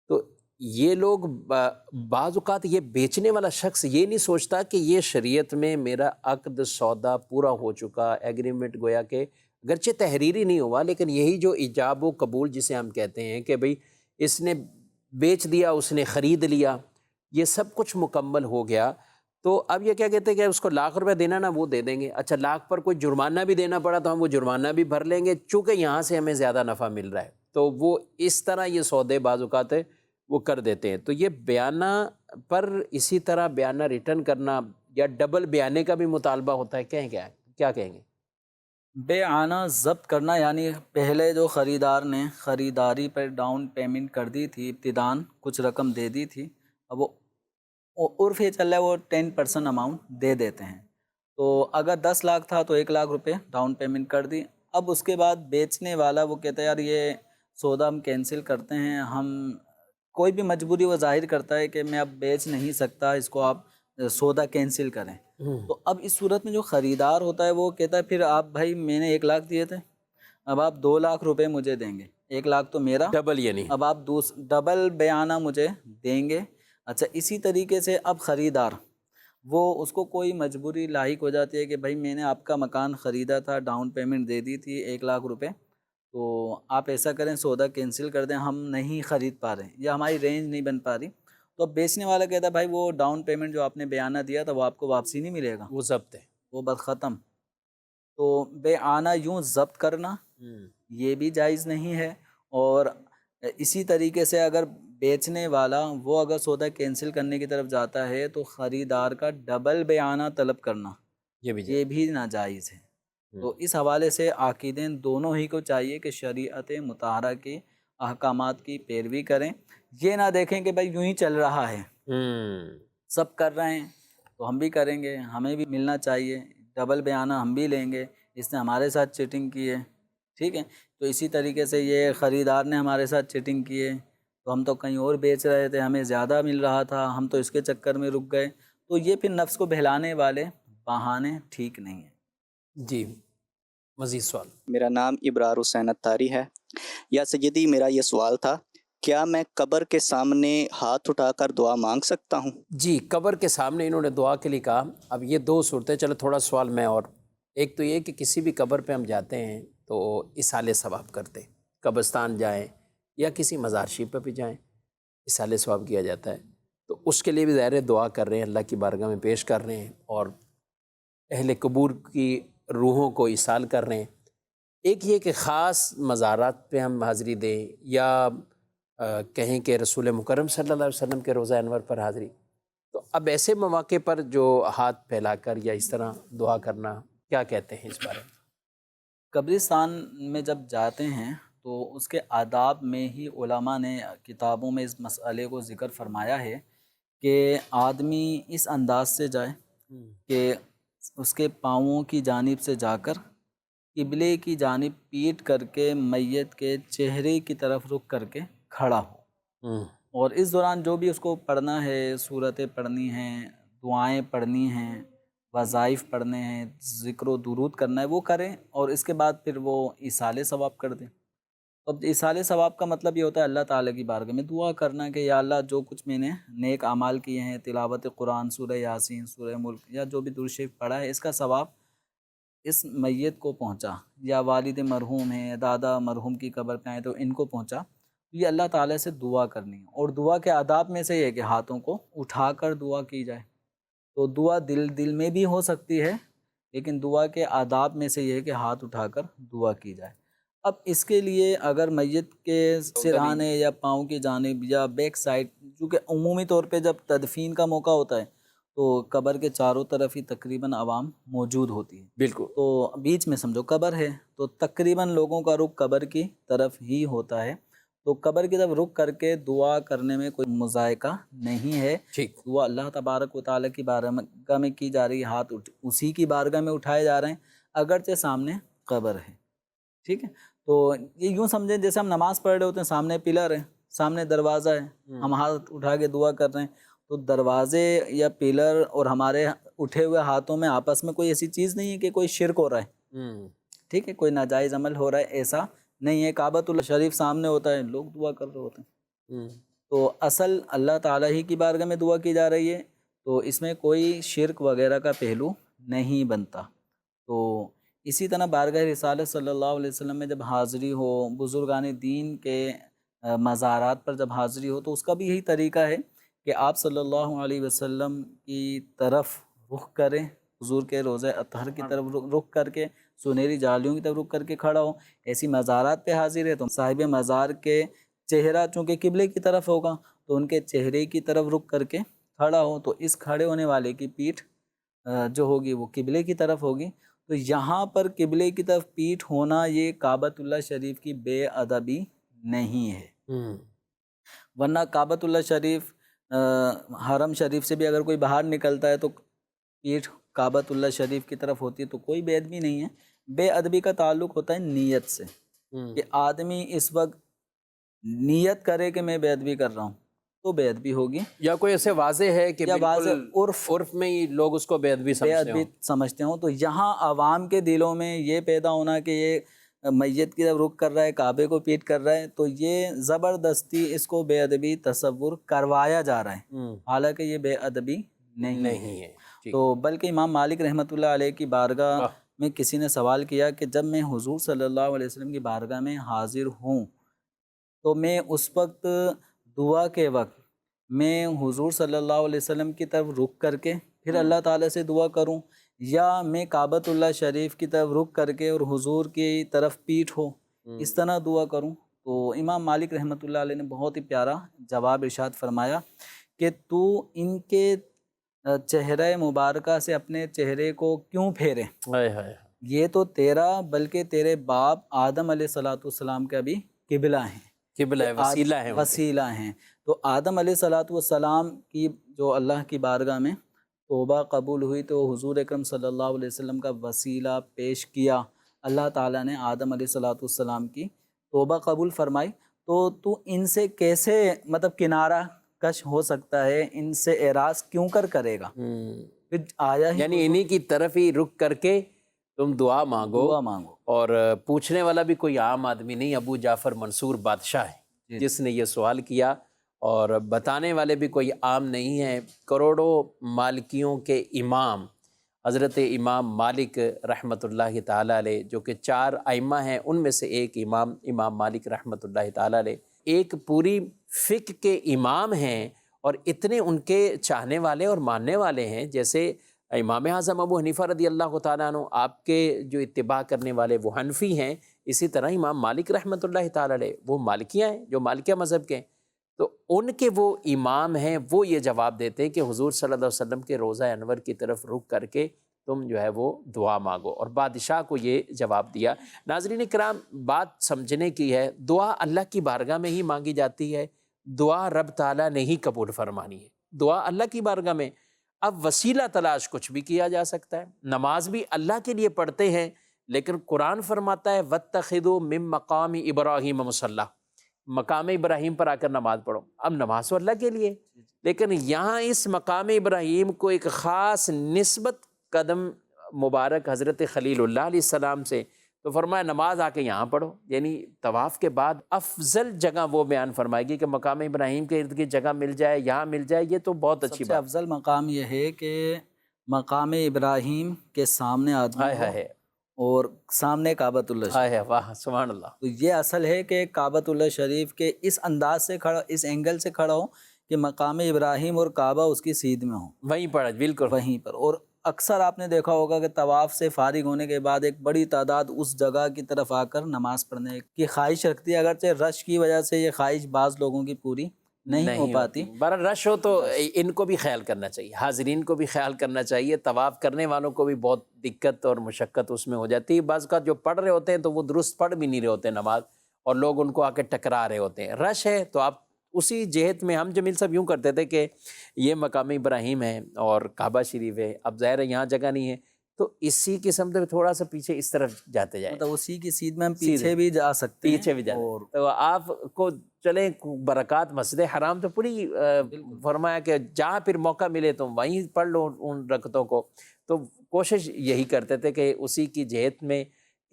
تو یہ لوگ بعض اوقات یہ بیچنے والا شخص یہ نہیں سوچتا کہ یہ شریعت میں میرا عقد سودا پورا ہو چکا، ایگریمنٹ گویا کہ اگرچہ تحریری نہیں ہوا لیکن یہی جو ایجاب و قبول جسے ہم کہتے ہیں کہ بھئی اس نے بیچ دیا، اس نے خرید لیا، یہ سب کچھ مکمل ہو گیا. تو اب یہ کیا کہتے ہیں کہ اس کو لاکھ روپے دینا نا وہ دے دیں گے، اچھا لاکھ پر کوئی جرمانہ بھی دینا پڑا تو ہم وہ جرمانہ بھی بھر لیں گے چونکہ یہاں سے ہمیں زیادہ نفع مل رہا ہے. تو وہ اس طرح یہ سودے بعض اوقات وہ کر دیتے ہیں. تو یہ بیانہ پر اسی طرح بیانہ ریٹرن کرنا یا ڈبل بیانے کا بھی مطالبہ ہوتا ہے، کیا کہیں گے؟ بیعانہ ضبط کرنا یعنی پہلے جو خریدار نے خریداری پر ڈاؤن پیمنٹ کر دی تھی، ابتداً کچھ رقم دے دی تھی، اب وہ عرف یہ چل رہا ہے وہ 10% اماؤنٹ دے دیتے ہیں. تو اگر 10 لاکھ تھا تو 1 لاکھ روپے ڈاؤن پیمنٹ کر دی. اب اس کے بعد بیچنے والا وہ کہتا ہے یار یہ سودا ہم کینسل کرتے ہیں، ہم کوئی بھی مجبوری وہ ظاہر کرتا ہے کہ میں اب بیچ نہیں سکتا، اس کو آپ سودا کینسل کریں. تو اب اس صورت میں جو خریدار ہوتا ہے وہ کہتا ہے پھر آپ بھائی میں نے 1 لاکھ دیے تھے، اب آپ 2 لاکھ روپے مجھے دیں گے، 1 لاکھ تو میرا ڈبل یعنی اب آپ ڈبل بیانہ مجھے دیں گے. اچھا اسی طریقے سے اب خریدار وہ اس کو کوئی مجبوری لاحق ہو جاتی ہے کہ بھائی میں نے آپ کا مکان خریدا تھا، ڈاؤن پیمنٹ دے دی تھی 1 لاکھ روپے، تو آپ ایسا کریں سودا کینسل کر دیں، ہم نہیں خرید پا رہے ہیں یا ہماری رینج نہیں بن پا رہی. تو بیچنے والا کہتا ہے بھائی وہ ڈاؤن پیمنٹ جو آپ نے بیانہ دیا تھا وہ آپ کو واپسی نہیں ملے گا، وہ ضبط ہے، وہ بس ختم. تو بیعانہ یوں ضبط کرنا یہ بھی جائز نہیں ہے. اور اسی طریقے سے اگر بیچنے والا وہ اگر سودا کینسل کرنے کی طرف جاتا ہے تو خریدار کا ڈبل بیانہ طلب کرنا یہ بھی ناجائز ہے. تو اس حوالے سے عاقدین دونوں ہی کو چاہیے کہ شریعت مطہرہ کے احکامات کی پیروی کریں، یہ نہ دیکھیں کہ بھائی یوں ہی چل رہا ہے، سب کر رہے ہیں تو ہم بھی کریں گے، ہمیں بھی ملنا چاہیے، ڈبل بیانہ ہم بھی لیں گے، اس نے ہمارے ساتھ چیٹنگ کی ہے، ٹھیک ہے. تو اسی طریقے سے یہ خریدار نے ہمارے ساتھ چیٹنگ کی ہے تو ہم تو کہیں اور بیچ رہے تھے، ہمیں زیادہ مل رہا تھا، ہم تو اس کے چکر میں رک گئے. تو یہ پھر نفس کو بہلانے والے بہانے ٹھیک نہیں ہیں. جی مزید سوال. میرا نام ابرار حسین اتاری ہے. یا سیدی میرا یہ سوال تھا، کیا میں قبر کے سامنے ہاتھ اٹھا کر دعا مانگ سکتا ہوں؟ جی قبر کے سامنے انہوں نے دعا کے لیے کہا. اب یہ 2 صورتیں، چلو تھوڑا سوال میں اور ایک تو یہ کہ کسی بھی قبر پہ ہم جاتے ہیں تو اصالِ ثواب کرتے ہیں، قبرستان جائیں یا کسی مزار شریف پہ بھی جائیں اصالِ ثواب کیا جاتا ہے. تو اس کے لیے بھی ظاہر دعا کر رہے ہیں، اللہ کی بارگاہ میں پیش کر رہے ہیں اور اہل قبور کی روحوں کو ایصال کر رہے ہیں. ایک یہ کہ خاص مزارات پہ ہم حاضری دیں یا کہیں کہ رسول مکرم صلی اللہ علیہ وسلم کے روزہ انور پر حاضری، تو اب ایسے مواقع پر جو ہاتھ پھیلا کر یا اس طرح دعا کرنا، کیا کہتے ہیں اس بارے میں؟ قبرستان میں جب جاتے ہیں تو اس کے آداب میں ہی علماء نے کتابوں میں اس مسئلے کو ذکر فرمایا ہے کہ آدمی اس انداز سے جائے کہ اس کے پاؤں کی جانب سے جا کر قبلے کی جانب پیٹ کر کے میت کے چہرے کی طرف رخ کر کے کھڑا ہو، اور اس دوران جو بھی اس کو پڑھنا ہے، سورتیں پڑھنی ہیں، دعائیں پڑھنی ہیں، وظائف پڑھنے ہیں، ذکر و درود کرنا ہے، وہ کریں، اور اس کے بعد پھر وہ ایصال ثواب کر دیں۔ اب ایصال ثواب کا مطلب یہ ہوتا ہے اللہ تعالیٰ کی بارگاہ میں دعا کرنا کہ یا اللہ جو کچھ میں نے نیک اعمال کیے ہیں، تلاوت قرآن، سورہ یاسین، سورہ ملک، یا جو بھی درود شریف پڑھا ہے، اس کا ثواب اس میت کو پہنچا، یا والد مرحوم ہیں، دادا مرحوم کی قبر پہ آئے تو ان کو پہنچا۔ یہ اللہ تعالیٰ سے دعا کرنی ہے، اور دعا کے آداب میں سے یہ ہے کہ ہاتھوں کو اٹھا کر دعا کی جائے۔ تو دعا دل میں بھی ہو سکتی ہے، لیکن دعا کے آداب میں سے یہ ہے کہ ہاتھ اٹھا کر دعا کی جائے۔ اب اس کے لیے اگر میت کے سرہانے یا پاؤں کی جانب یا بیک سائڈ، چونکہ عمومی طور پہ جب تدفین کا موقع ہوتا ہے تو قبر کے چاروں طرف ہی تقریباً عوام موجود ہوتی ہے، بالکل، تو بیچ میں سمجھو قبر ہے، تو تقریباً لوگوں کا رخ قبر کی طرف ہی ہوتا ہے، تو قبر کی طرف رخ کر کے دعا کرنے میں کوئی مذائقہ نہیں ہے۔ ٹھیک، دعا اللہ تبارک و تعالیٰ کی بارگاہ میں کی جا رہی ہے، ہاتھ اسی کی بارگاہ میں اٹھائے جا رہے ہیں، اگرچہ سامنے قبر ہے، ٹھیک ہے۔ تو یہ یوں سمجھیں جیسے ہم نماز پڑھ رہے ہوتے ہیں، سامنے پلر ہے، سامنے دروازہ ہے، ہم ہاتھ اٹھا کے دعا کر رہے ہیں، تو دروازے یا پلر اور ہمارے اٹھے ہوئے ہاتھوں میں آپس میں کوئی ایسی چیز نہیں ہے کہ کوئی شرک ہو رہا ہے، ٹھیک ہے، کوئی ناجائز عمل ہو رہا ہے، ایسا نہیں ہے۔ کعبۃ اللہ شریف سامنے ہوتا ہے، لوگ دعا کر رہے ہوتے ہیں، تو اصل اللہ تعالیٰ ہی کی بارگاہ میں دعا کی جا رہی ہے، تو اس میں کوئی شرک وغیرہ کا پہلو نہیں بنتا۔ تو اسی طرح بارگاہ رسالت صلی اللہ علیہ وسلم میں جب حاضری ہو، بزرگان دین کے مزارات پر جب حاضری ہو، تو اس کا بھی یہی طریقہ ہے کہ آپ صلی اللہ علیہ وسلم کی طرف رخ کریں، حضور کے روضہ اطہر کی طرف رخ کر کے، سنہری جالیوں کی طرف رخ کر کے کھڑا ہو۔ ایسی مزارات پہ حاضر ہے تو صاحب مزار کے چہرہ چونکہ قبلے کی طرف ہوگا تو ان کے چہرے کی طرف رخ کر کے کھڑا ہو، تو اس کھڑے ہونے والے کی پیٹھ جو ہوگی وہ قبلے کی طرف ہوگی۔ تو یہاں پر قبلے کی طرف پیٹھ ہونا یہ کعبۃ اللہ شریف کی بے ادبی نہیں ہے، ورنہ کعبۃ اللہ شریف حرم شریف سے بھی اگر کوئی باہر نکلتا ہے تو پیٹھ کعبۃ اللہ شریف کی طرف ہوتی ہے، تو کوئی بے ادبی نہیں ہے۔ بے ادبی کا تعلق ہوتا ہے نیت سے، کہ آدمی اس وقت نیت کرے کہ میں بے ادبی کر رہا ہوں تو بے ادبی ہوگی، یا کوئی ایسے واضح ہے کہ یا واضح عرف میں ہی لوگ اس کو بے ادبی سمجھتے ہوں، تو یہاں عوام کے دلوں میں یہ پیدا ہونا کہ یہ میت کی طرف رخ کر رہا ہے، کعبے کو پیٹ کر رہا ہے، تو یہ زبردستی اس کو بے ادبی تصور کروایا جا رہا ہے، حالانکہ یہ بے ادبی نہیں ہے۔ تو بلکہ امام مالک رحمۃ اللہ علیہ کی بارگاہ میں کسی نے سوال کیا کہ جب میں حضور صلی اللہ علیہ وسلم کی بارگاہ میں حاضر ہوں تو میں اس وقت دعا کے وقت میں حضور صلی اللہ علیہ وسلم کی طرف رخ کر کے پھر اللہ تعالیٰ سے دعا کروں، یا میں کعبۃ اللہ شریف کی طرف رخ کر کے اور حضور کی طرف پیٹھ ہو اس طرح دعا کروں؟ تو امام مالک رحمۃ اللہ علیہ نے بہت ہی پیارا جواب ارشاد فرمایا کہ تو ان کے چہرہ مبارکہ سے اپنے چہرے کو کیوں پھیرے؟ یہ تو تیرا بلکہ تیرے باپ آدم علیہ الصلوۃ والسلام کا بھی قبلہ ہیں، وسیلہ ہیں۔ تو آدم علیہ الصلوۃ والسلام کی جو اللہ کی بارگاہ میں توبہ قبول ہوئی تو حضور اکرم صلی اللہ علیہ وسلم کا وسیلہ پیش کیا، اللہ تعالیٰ نے آدم علیہ الصلوۃ والسلام کی توبہ قبول فرمائی، تو ان سے کیسے مطلب کنارہ کش ہو سکتا ہے، ان سے اعراض کیوں کرے گا؟ پھر آیا ہی یعنی انہی کی طرف ہی رخ کر کے تم دعا مانگو، اور پوچھنے والا بھی کوئی عام آدمی نہیں، ابو جعفر منصور بادشاہ ہے جس نے یہ سوال کیا، اور بتانے والے بھی کوئی عام نہیں ہیں، کروڑوں مالکیوں کے امام حضرت امام مالک رحمۃ اللہ تعالیٰ علیہ، جو کہ 4 ائمہ ہیں ان میں سے ایک امام مالک رحمۃ اللہ تعالیٰ علیہ، ایک پوری فقہ کے امام ہیں، اور اتنے ان کے چاہنے والے اور ماننے والے ہیں، جیسے امام اعظم ابو حنیفہ رضی اللہ تعالیٰ عنہ آپ کے جو اتباع کرنے والے وہ حنفی ہیں، اسی طرح امام مالک رحمۃ اللہ تعالیٰ علیہ وہ مالکیہ ہیں، جو مالکیہ مذہب کے ہیں، تو ان کے وہ امام ہیں، وہ یہ جواب دیتے ہیں کہ حضور صلی اللہ علیہ وسلم کے روضہ انور کی طرف رخ کر کے تم جو ہے وہ دعا مانگو، اور بادشاہ کو یہ جواب دیا۔ ناظرین کرام، بات سمجھنے کی ہے، دعا اللہ کی بارگاہ میں ہی مانگی جاتی ہے، دعا رب تعالیٰ نے ہی قبول فرمانی ہے، دعا اللہ کی بارگاہ میں۔ اب وسیلہ تلاش کچھ بھی کیا جا سکتا ہے، نماز بھی اللہ کے لیے پڑھتے ہیں، لیکن قرآن فرماتا ہے وَاتَّخِذُوا مِن مَقَامِ إِبْرَاهِيمَ مُصَلَّى، مقام ابراہیم پر آ کر نماز پڑھو۔ اب نماز تو اللہ کے لیے، لیکن یہاں اس مقام ابراہیم کو ایک خاص نسبت قدم مبارک حضرت خلیل اللہ علیہ السلام سے، تو فرمایا نماز آ کے یہاں پڑھو، یعنی طواف کے بعد افضل جگہ وہ بیان فرمائے گی کہ مقام ابراہیم کے ارد گرد جگہ مل جائے، یہاں مل جائے، یہ تو بہت اچھی سب سے بات افضل مقام یہ ہے کہ مقام ابراہیم کے سامنے آدمی ہو ہے۔ اور سامنے کعبۃ اللہ شریف۔ ہے واہ سبحان اللہ۔ تو یہ اصل ہے کہ کعبۃ اللہ شریف کے اس انداز سے کھڑا، اس اینگل سے کھڑا ہو کہ مقام ابراہیم اور کعبہ اس کی سیدھ میں ہو، وہیں پڑھا، بالکل وہیں پر۔ اور اکثر آپ نے دیکھا ہوگا کہ طواف سے فارغ ہونے کے بعد ایک بڑی تعداد اس جگہ کی طرف آ کر نماز پڑھنے کی خواہش رکھتی ہے، اگرچہ رش کی وجہ سے یہ خواہش بعض لوگوں کی پوری نہیں ہو پاتی۔ بہرحال رش ہو تو ان کو بھی خیال کرنا چاہیے، حاضرین کو بھی خیال کرنا چاہیے، طواف کرنے والوں کو بھی بہت دقت اور مشقت اس میں ہو جاتی ہے۔ بعض کا جو پڑھ رہے ہوتے ہیں تو وہ درست پڑھ بھی نہیں رہے ہوتے نماز، اور لوگ ان کو آ کے ٹکرا رہے ہوتے ہیں۔ رش ہے تو آپ اسی جہت میں، ہم جمیل صاحب یوں کرتے تھے کہ یہ مقام ابراہیم ہے اور کعبہ شریف ہے، اب ظاہر ہے یہاں جگہ نہیں ہے تو اسی قسم سے تھوڑا سا پیچھے اس طرف جاتے جائیں، مطلب اسی کی سیدھ میں ہم پیچھے بھی جا سکتے ہیں، پیچھے بھی جاتے اور تو آپ کو چلیں برکات۔ مسجد حرام تو پوری فرمایا کہ جہاں پھر موقع ملے تو وہیں پڑھ لو ان رکعتوں کو، تو کوشش یہی کرتے تھے کہ اسی کی جہت میں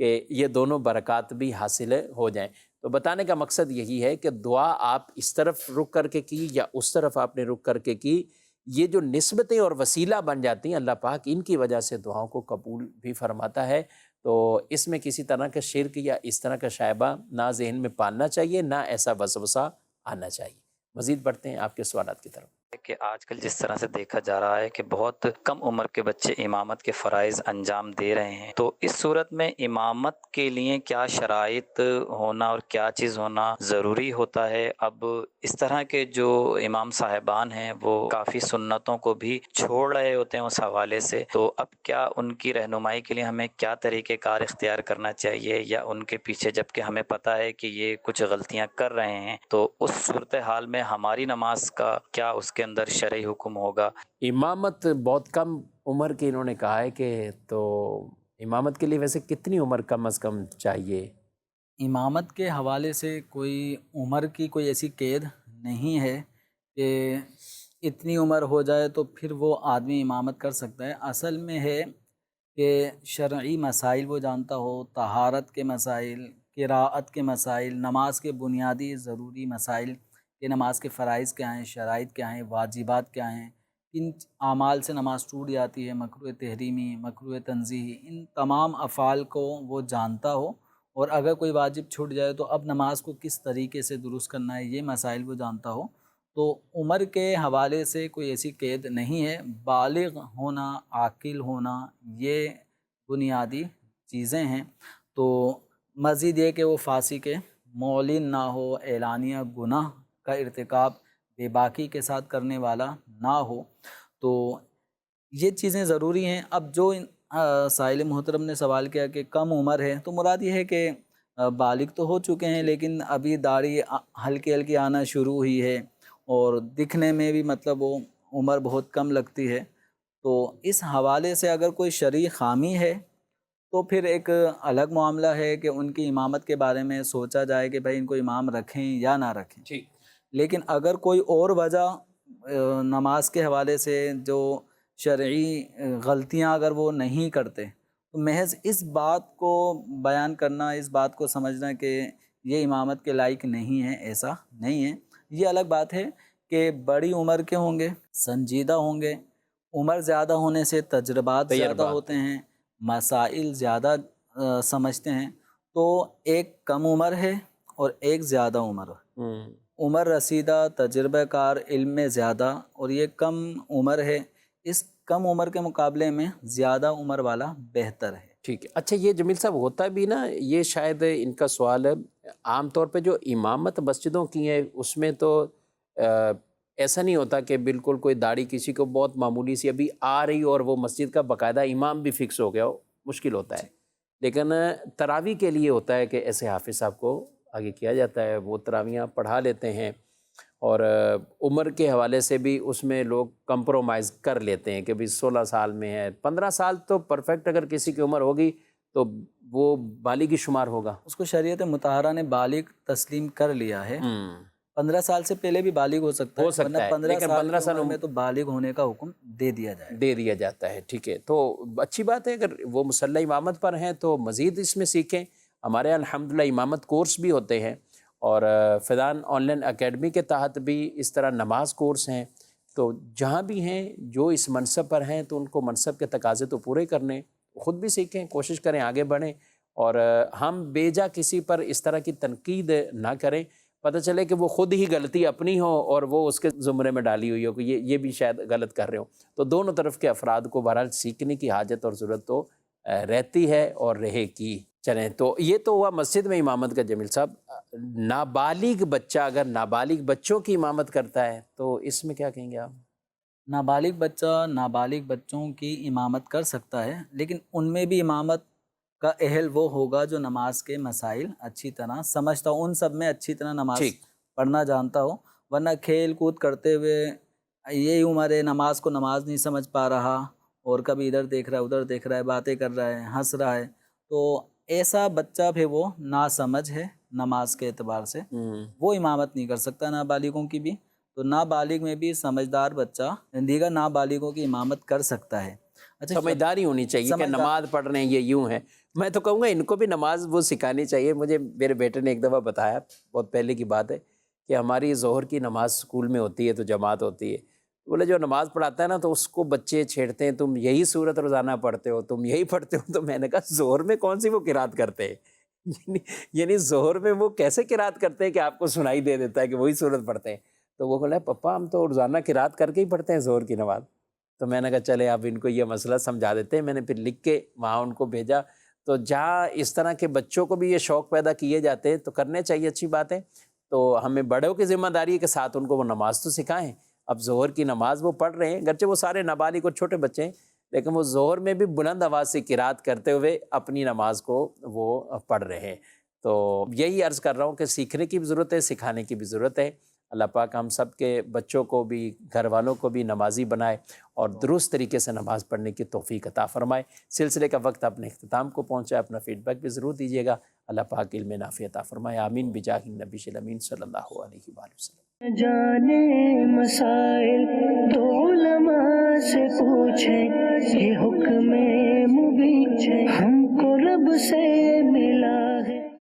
کہ یہ دونوں برکات بھی حاصل ہو جائیں۔ تو بتانے کا مقصد یہی ہے کہ دعا آپ اس طرف رک کر کے کی یا اس طرف آپ نے رک کر کے کی، یہ جو نسبتیں اور وسیلہ بن جاتی ہیں اللہ پاک ان کی وجہ سے دعاؤں کو قبول بھی فرماتا ہے۔ تو اس میں کسی طرح کا شرک یا اس طرح کا شائبہ نہ ذہن میں پالنا چاہیے، نہ ایسا وسوسہ آنا چاہیے۔ مزید بڑھتے ہیں آپ کے سوالات کی طرف۔ کہ آج کل جس طرح سے دیکھا جا رہا ہے کہ بہت کم عمر کے بچے امامت کے فرائض انجام دے رہے ہیں، تو اس صورت میں امامت کے لیے کیا شرائط ہونا اور کیا چیز ہونا ضروری ہوتا ہے؟ اب اس طرح کے جو امام صاحبان ہیں وہ کافی سنتوں کو بھی چھوڑ رہے ہوتے ہیں اس حوالے سے، تو اب کیا ان کی رہنمائی کے لیے ہمیں کیا طریقہ کار اختیار کرنا چاہیے، یا ان کے پیچھے جبکہ ہمیں پتہ ہے کہ یہ کچھ غلطیاں کر رہے ہیں تو اس صورتحال میں ہماری نماز کا کیا اس کے اندر شرعی حکم ہوگا؟ امامت بہت کم عمر کی انہوں نے کہا ہے کہ تو امامت کے لیے ویسے کتنی عمر کم از کم چاہیے؟ امامت کے حوالے سے کوئی عمر کی کوئی ایسی قید نہیں ہے کہ اتنی عمر ہو جائے تو پھر وہ آدمی امامت کر سکتا ہے۔ اصل میں ہے کہ شرعی مسائل وہ جانتا ہو، طہارت کے مسائل، قراءت کے مسائل، نماز کے بنیادی ضروری مسائل کہ نماز کے فرائض کیا ہیں، شرائط کیا ہیں، واجبات کیا ہیں، کن اعمال سے نماز ٹوٹ جاتی ہے، مکروہ تحریمی، مکروہ تنزیہی، ان تمام افعال کو وہ جانتا ہو، اور اگر کوئی واجب چھوٹ جائے تو اب نماز کو کس طریقے سے درست کرنا ہے، یہ مسائل وہ جانتا ہو، تو عمر کے حوالے سے کوئی ایسی قید نہیں ہے۔ بالغ ہونا، عاقل ہونا، یہ بنیادی چیزیں ہیں۔ تو مزید یہ کہ وہ فاسق معلن نہ ہو، اعلانیہ گناہ کا ارتکاب بے باکی کے ساتھ کرنے والا نہ ہو، تو یہ چیزیں ضروری ہیں۔ اب جو سائل محترم نے سوال کیا کہ کم عمر ہے، تو مراد یہ ہے کہ بالغ تو ہو چکے ہیں لیکن ابھی داڑھی ہلکی ہلکی آنا شروع ہوئی ہے اور دکھنے میں بھی مطلب وہ عمر بہت کم لگتی ہے، تو اس حوالے سے اگر کوئی شرعی خامی ہے تو پھر ایک الگ معاملہ ہے کہ ان کی امامت کے بارے میں سوچا جائے کہ بھائی ان کو امام رکھیں یا نہ رکھیں۔ لیکن اگر کوئی اور وجہ نماز کے حوالے سے جو شرعی غلطیاں اگر وہ نہیں کرتے تو محض اس بات کو بیان کرنا، اس بات کو سمجھنا کہ یہ امامت کے لائق نہیں ہے، ایسا نہیں ہے۔ یہ الگ بات ہے کہ بڑی عمر کے ہوں گے، سنجیدہ ہوں گے، عمر زیادہ ہونے سے تجربات زیادہ ہوتے ہیں، مسائل زیادہ سمجھتے ہیں، تو ایک کم عمر ہے اور ایک زیادہ عمر ہے۔ عمر رسیدہ، تجربہ کار، علم میں زیادہ، اور یہ کم عمر ہے۔ اس کم عمر کے مقابلے میں زیادہ عمر والا بہتر ہے۔ ٹھیک ہے۔ اچھا یہ جمیل صاحب ہوتا بھی نا، یہ شاید ان کا سوال ہے، عام طور پہ جو امامت مسجدوں کی ہے اس میں تو ایسا نہیں ہوتا کہ بالکل کوئی داڑھی کسی کو بہت معمولی سی ابھی آ رہی اور وہ مسجد کا باقاعدہ امام بھی فکس ہو گیا ہو، مشکل ہوتا ہے۔ لیکن تراویح کے لیے ہوتا ہے کہ ایسے حافظ صاحب کو آگے کیا جاتا ہے، وہ تراویحاں پڑھا لیتے ہیں، اور عمر کے حوالے سے بھی اس میں لوگ کمپرومائز کر لیتے ہیں کہ بھی 16 سال میں ہے، 15 سال تو پرفیکٹ اگر کسی کی عمر ہوگی تو وہ بالغ شمار ہوگا۔ اس کو شریعت مطہرہ نے بالغ تسلیم کر لیا ہے۔ 15 سال سے پہلے بھی بالغ ہو سکتا ہے، ورنہ 15 سال میں تو بالغ ہونے کا حکم دے دیا جاتا ہے۔ ٹھیک ہے، تو اچھی بات ہے، اگر وہ مسلح امامت پر ہیں تو مزید اس میں سیکھیں۔ ہمارے یہاں الحمدللہ امامت کورس بھی ہوتے ہیں، اور فیضان آن لائن اکیڈمی کے تحت بھی اس طرح نماز کورس ہیں، تو جہاں بھی ہیں جو اس منصب پر ہیں تو ان کو منصب کے تقاضے تو پورے کرنے، خود بھی سیکھیں، کوشش کریں آگے بڑھیں، اور ہم بیجا کسی پر اس طرح کی تنقید نہ کریں، پتہ چلے کہ وہ خود ہی غلطی اپنی ہو اور وہ اس کے زمرے میں ڈالی ہوئی ہو کہ یہ بھی شاید غلط کر رہے ہوں۔ تو دونوں طرف کے افراد کو بہرحال سیکھنے کی حاجت اور ضرورت تو رہتی ہے اور رہے گی۔ چلیں، تو یہ تو ہوا مسجد میں امامت کا۔ جمیل صاحب، نابالغ بچہ اگر نابالغ بچوں کی امامت کرتا ہے تو اس میں کیا کہیں گے آپ؟ نابالغ بچہ نابالغ بچوں کی امامت کر سکتا ہے، لیکن ان میں بھی امامت کا اہل وہ ہوگا جو نماز کے مسائل اچھی طرح سمجھتا ہو، ان سب میں اچھی طرح نماز پڑھنا جانتا ہو، ورنہ کھیل کود کرتے ہوئے یہی عمر ہے، نماز کو نماز نہیں سمجھ پا رہا اور کبھی ادھر دیکھ رہا ہے ادھر دیکھ رہا ہے، باتیں کر رہا ہے، ہنس رہا ہے، تو ایسا بچہ بھی وہ ناسمجھ ہے نماز کے اعتبار سے، وہ امامت نہیں کر سکتا نابالغوں کی بھی۔ تو نابالغ میں بھی سمجھدار بچہ دیگر نابالغوں کی امامت کر سکتا ہے۔ اچھا، سمجھداری ہونی چاہیے کہ نماز پڑھ رہے ہیں یہ یوں ہے۔ میں تو کہوں گا ان کو بھی نماز وہ سکھانی چاہیے۔ مجھے میرے بیٹے نے ایک دفعہ بتایا، بہت پہلے کی بات ہے، کہ ہماری ظہر کی نماز اسکول میں ہوتی ہے تو جماعت ہوتی ہے، بولے جو نماز پڑھاتا ہے نا تو اس کو بچے چھیڑتے ہیں، تم یہی سورت روزانہ پڑھتے ہو، تم یہی پڑھتے ہو۔ تو میں نے کہا ظہر میں کون سی وہ قرات کرتے ہیں، یعنی ظہر میں وہ کیسے قرات کرتے ہیں کہ آپ کو سنائی دے دیتا ہے کہ وہی سورت پڑھتے ہیں؟ تو وہ بولا پپا ہم تو روزانہ قرات کر کے ہی پڑھتے ہیں ظہر کی نماز۔ تو میں نے کہا چلے اب ان کو یہ مسئلہ سمجھا دیتے ہیں۔ میں نے پھر لکھ کے وہاں ان کو بھیجا۔ تو جہاں اس طرح کے بچوں کو بھی یہ شوق پیدا کیے جاتے ہیں تو کرنے چاہیے، اچھی بات ہے۔ تو ہمیں بڑوں کی ذمہ داری کے ساتھ ان کو وہ نماز تو سکھائیں۔ اب ظہر کی نماز وہ پڑھ رہے ہیں، گرچہ وہ سارے نابالغ اور چھوٹے بچے ہیں، لیکن وہ ظہر میں بھی بلند آواز سے قرات کرتے ہوئے اپنی نماز کو وہ پڑھ رہے ہیں۔ تو یہی عرض کر رہا ہوں کہ سیکھنے کی بھی ضرورت ہے، سکھانے کی بھی ضرورت ہے۔ اللہ پاک ہم سب کے بچوں کو بھی، گھر والوں کو بھی نمازی بنائے اور درست طریقے سے نماز پڑھنے کی توفیق عطا فرمائے۔ سلسلے کا وقت اپنے اختتام کو پہنچا، اپنا فیڈ بیک بھی ضرور دیجیے گا۔ اللہ پاک علم نافع عطا فرمائے، آمین بجاہ النبی الامین صلی اللہ علیہ وآلہ وسلم۔ جانے مسائل تو علماء سے پوچھیں، یہ حکم مبین ہم